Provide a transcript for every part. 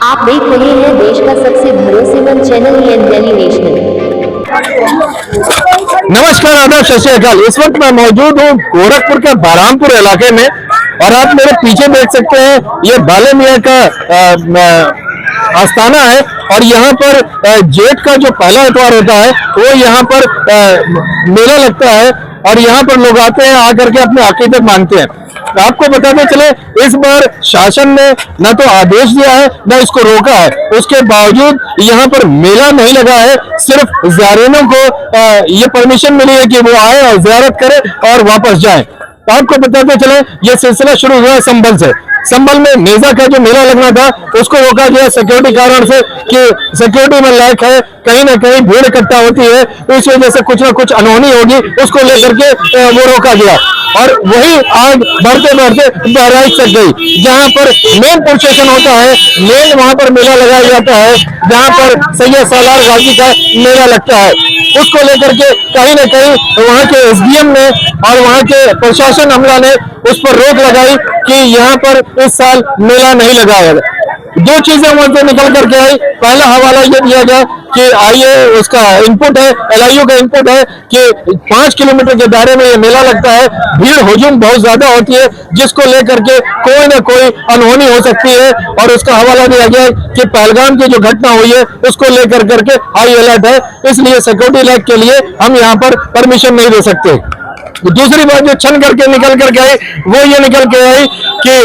आप देख रहे हैं देश का सबसे भरोसेमंद चैनल टेली नेशनल। नमस्कार, आदाब, सत श्री अकाल। इस वक्त मैं मौजूद हूँ गोरखपुर के बहरामपुर इलाके में और आप मेरे पीछे देख सकते हैं ये बाले मियाँ का आस्थाना है और यहाँ पर जेठ का जो पहला इतवार होता है वो यहाँ पर मेला लगता है और यहाँ पर लोग आते हैं, आकर के अपने अकीदत मांगते हैं। आपको बताते चले, इस बार शासन ने न तो आदेश दिया है न इसको रोका है, उसके बावजूद यहाँ पर मेला नहीं लगा है। सिर्फ ज़ायरीनों को ये परमिशन मिली है कि वो आए और ज़ियारत करें और वापस जाएं। आपको बताते चले, ये सिलसिला शुरू हुआ है संभल से। संभल में नेजा का जो मेला लगना था उसको रोका गया सिक्योरिटी कारण से कि सिक्योरिटी में लैक है, कहीं ना कहीं भीड़ इकट्ठा होती है, तो इस वजह से कुछ ना कुछ अनहोनी होगी, उसको लेकर के वो रोका गया। और वही आग बढ़ते बढ़ते बहराइच तक गई, जहां पर मेन प्रोसेशन होता है, मेन वहां पर मेला लगाया जाता है, जहां पर सैयद सालार गाजी का मेला लगता है। उसको लेकर के कहीं ना कहीं वहां के एसडीएम ने और वहां के प्रशासन अमला ने उस पर रोक लगाई कि यहाँ पर इस साल मेला नहीं लगाया। दो चीजें वहां से निकल करके आई। पहला हवाला ये दिया गया कि आइए, उसका इनपुट है, एलआईयू का इनपुट है कि 5 किलोमीटर के दायरे में ये मेला लगता है, भीड़ हुजूम बहुत ज्यादा होती है, जिसको लेकर के कोई ना कोई अनहोनी हो सकती है। और उसका हवाला दिया गया कि पहलगाम की जो घटना हुई है उसको लेकर करके हाई अलर्ट है, इसलिए सिक्योरिटी लैग के लिए हम यहाँ पर परमिशन नहीं दे सकते। दूसरी बात जो छन करके निकल करके आई वो ये निकल के आई कि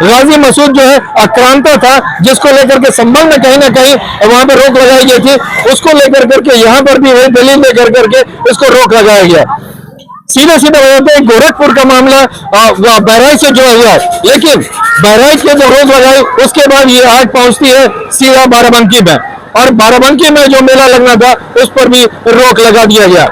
गाजी मसूद जो है आक्रांता था, जिसको लेकर के संभल में कहीं ना कहीं वहां पर रोक लगाई गई थी, उसको लेकर करके यहाँ पर भी वही दलील लेकर करके उसको रोक लगाया गया। सीधे सीधे बताते हैं गोरखपुर का मामला बहराइच से जुड़ा हुआ है, लेकिन बहराइच के जो रोक लगाई उसके बाद ये आग पहुंचती है सीधा बाराबंकी में, और बाराबंकी में जो मेला लगना था उस पर भी रोक लगा दिया गया।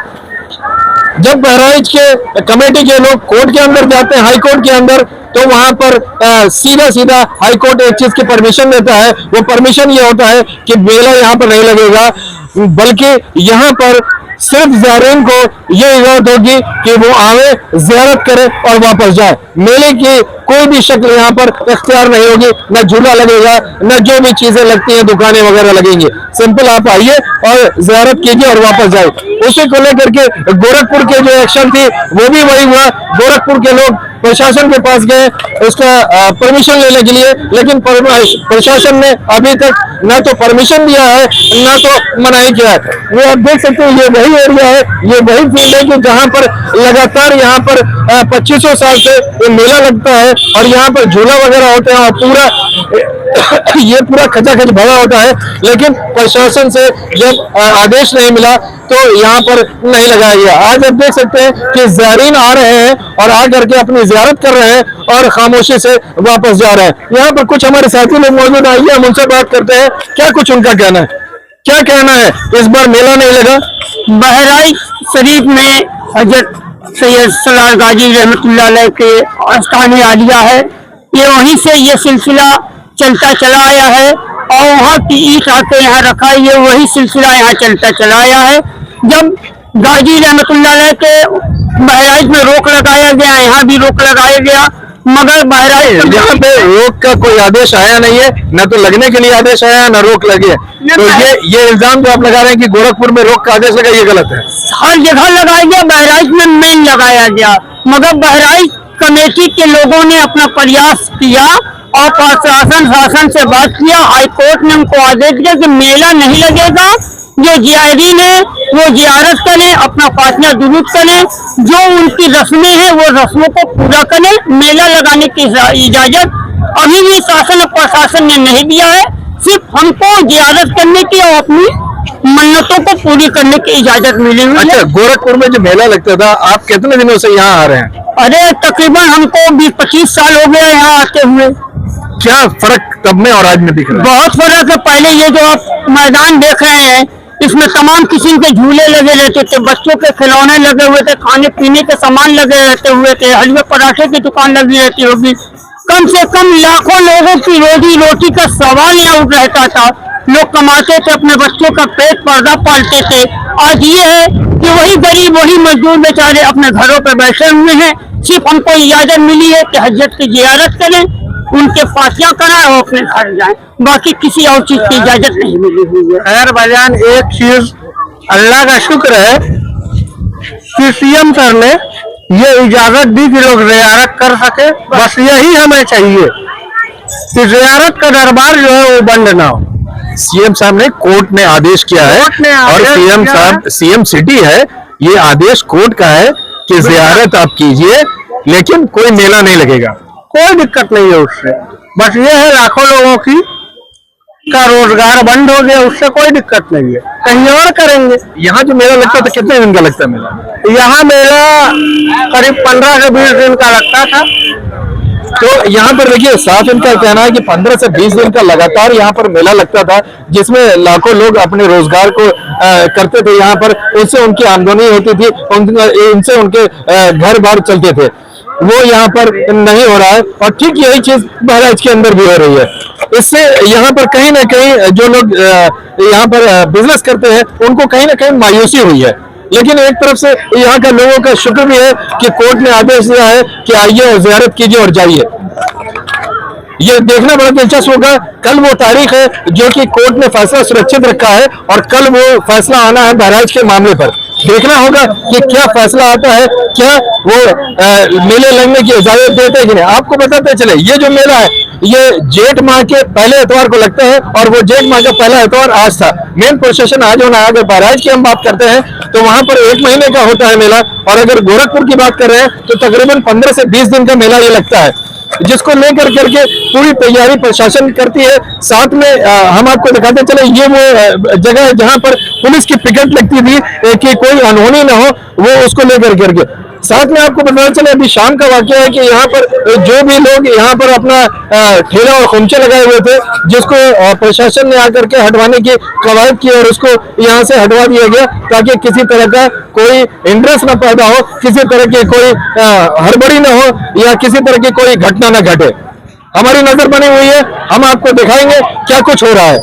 जब बहराइच के कमेटी के लोग कोर्ट के अंदर जाते हैं, हाई कोर्ट के अंदर, तो वहां पर सीधा सीधा हाई कोर्ट एक चीज की परमिशन देता है। वो परमिशन ये होता है कि मेला यहाँ पर नहीं लगेगा, बल्कि यहाँ पर सिर्फ ज़ायरीन को ये इजाजत होगी कि वो आवे, ज़ियारत करे और वापस जाए। मेले की कोई भी शक्ल यहाँ पर इख्तियार नहीं होगी, न झूला लगेगा, न जो भी चीजें लगती हैं दुकानें वगैरह लगेंगी। सिंपल आप आइए और ज़ियारत कीजिए और वापस जाए। उसी को लेकर के गोरखपुर के जो एक्शन थी वो भी वही हुआ। गोरखपुर के लोग प्रशासन के पास गए उसका परमिशन लेने के लिए, लेकिन प्रशासन ने अभी तक न तो परमिशन दिया है न तो मनाही किया है। वो आप देख सकते हैं, ये वही एरिया है, ये वही फील्ड है कि जहाँ पर लगातार यहाँ पर 2500 साल से ये मेला लगता है और यहाँ पर झूला वगैरह होते हैं और पूरा ये पूरा खचाखच भरा होता है। लेकिन प्रशासन से जब आदेश नहीं मिला तो यहाँ पर नहीं लगाया गया। आज आप देख सकते हैं कि ज़ायरीन आ रहे हैं और आ करके अपनी ज़ियारत कर रहे हैं और खामोशी से वापस जा रहे हैं। यहाँ पर कुछ हमारे साथी लोग मौजूद हैं, आइए हम उनसे बात करते हैं, क्या कुछ उनका कहना है। क्या कहना है, इस बार मेला नहीं लगा? बहराइच शरीफ में हजरत सैयद सालार गाजी रहमतुल्लाह अलैह के आस्थाने आलिया है, ये वहीं से ये सिलसिला चलता चला आया है और वहाँ की ईट आके यहाँ रखा है, ये वही सिलसिला यहाँ चलता चला आया है। जब गाजी रहमतुल्लाह अलैह के बहराइच में रोक लगाया गया, यहाँ भी रोक लगाया गया, मगर बहराइच यहाँ पे रोक का कोई आदेश आया नहीं है, न तो लगने के लिए आदेश आया न रोक लगी है। तो ये इल्जाम जो आप लगा रहे हैं कि गोरखपुर में रोक का आदेश लगा, ये गलत है। हर जगह लगाया गया, बहराइच में नहीं लगाया गया, मगर बहराइच कमेटी के लोगों ने अपना प्रयास किया और प्रशासन शासन से बात किया। हाई कोर्ट ने उनको आदेश दिया कि मेला नहीं लगेगा, जो ज़ायरीन है वो ज़ियारत करें, अपना फातिहा दुरूद करें, जो उनकी रस्में हैं वो रस्मों को पूरा करें। मेला लगाने की इजाजत अभी भी शासन और प्रशासन ने नहीं दिया है, सिर्फ हमको ज़ियारत करने की और अपनी मन्नतों को पूरी करने की इजाजत मिली हुई है। अच्छा, गोरखपुर में जो मेला लगता था, आप कितने दिनों से यहाँ आ रहे हैं? अरे तकरीबन हमको 20-25 साल हो गया यहाँ आते हुए। क्या फर्क तब में और आज में दिख रहा है? बहुत फर्क है। पहले ये जो आप मैदान देख रहे हैं, इसमें तमाम किस्म के झूले लगे रहते थे, बच्चों के खिलौने लगे हुए थे, खाने पीने के सामान लगे रहते हुए थे, हलवे पराठे की दुकान लगी रहती होगी। कम से कम लाखों लोगों की रोजी रोटी का सवाल यहाँ उठ रहता था। लोग कमाते थे, अपने बच्चों का पेट पर्दा पालते थे। आज ये है कि वही गरीब, वही मजदूर बेचारे अपने घरों पर बैठे हुए हैं, सिर्फ हमको इजाजत मिली है कि हजरत की जियारत करें, उनके फातिहा कराएं और अपने घर जाएं, बाकी किसी और चीज की इजाजत नहीं मिली हुई है। खैर भाईजान, एक चीज अल्लाह का शुक्र है कि सीएम सर ने ये इजाजत दी कि लोग जियारत कर सके। बस यही हमें चाहिए कि जियारत का दरबार जो है वो बंद ना हो। सीएम साहब ने, कोर्ट ने आदेश किया है और सीएम साहब, सीएम सिटी है, ये आदेश कोर्ट का है कि जियारत आप कीजिए, लेकिन कोई मेला नहीं लगेगा। कोई दिक्कत नहीं है उससे, बस ये है लाखों लोगों का रोजगार बंद हो गया, उससे कोई दिक्कत नहीं है, कहीं और करेंगे। यहाँ जो मेला लगता था, कितने दिन का लगता है मेला? यहाँ मेला करीब 15 से 20 दिन का लगता था। तो यहाँ पर देखिए, साफ इनका कहना है कि 15 से 20 दिन का लगातार यहाँ पर मेला लगता था, जिसमें लाखों लोग अपने रोजगार को करते थे। यहाँ पर उनसे उनकी आमदनी होती थी, उनसे उनके घर बार चलते थे। वो यहाँ पर नहीं हो रहा है और ठीक यही चीज बहराइच के अंदर भी हो रही है। इससे यहाँ पर कहीं ना कहीं जो लोग यहाँ पर बिजनेस करते हैं, उनको कहीं ना कहीं मायूसी हुई है। लेकिन एक तरफ से यहाँ का लोगों का शुक्र भी है कि कोर्ट ने आदेश दिया है कि आइए और जियारत कीजिए और जाइए। ये देखना बड़ा दिलचस्प होगा, कल वो तारीख है जो कि कोर्ट ने फैसला सुरक्षित रखा है और कल वो फैसला आना है बहराइच के मामले पर। देखना होगा कि क्या फैसला आता है, क्या वो मेले लगने की इजाजत देते हैं कि नहीं। आपको बताते चले, ये जो मेला है ये जेठ माह के पहले एतवार को लगता है और वो जेठ माह का पहला एतवार आज था। मेन प्रोसेशन आज होना है। अगर बहराइच की हम बात करते हैं तो वहां पर 1 महीने का होता है मेला, और अगर गोरखपुर की बात कर रहे हैं तो तकरीबन 15 से 20 दिन का मेला ये लगता है, जिसको लेकर करके पूरी तैयारी प्रशासन करती है। साथ में हम आपको दिखाते चले, ये वो जगह है जहां पर पुलिस की पिकेट लगती थी कि कोई अनहोनी ना हो, वो उसको लेकर करके। साथ में आपको बताना चले, अभी शाम का वाकया है कि यहाँ पर जो भी लोग यहाँ पर अपना ठेला और खुमचे लगाए हुए थे, जिसको प्रशासन ने आकर के हटवाने की कवायद की और उसको यहाँ से हटवा दिया गया, ताकि किसी तरह का कोई इंटरेस्ट न पैदा हो, किसी तरह की कोई हड़बड़ी न हो या किसी तरह की कोई घटना न घटे। हमारी नजर बनी हुई है, हम आपको दिखाएंगे क्या कुछ हो रहा है।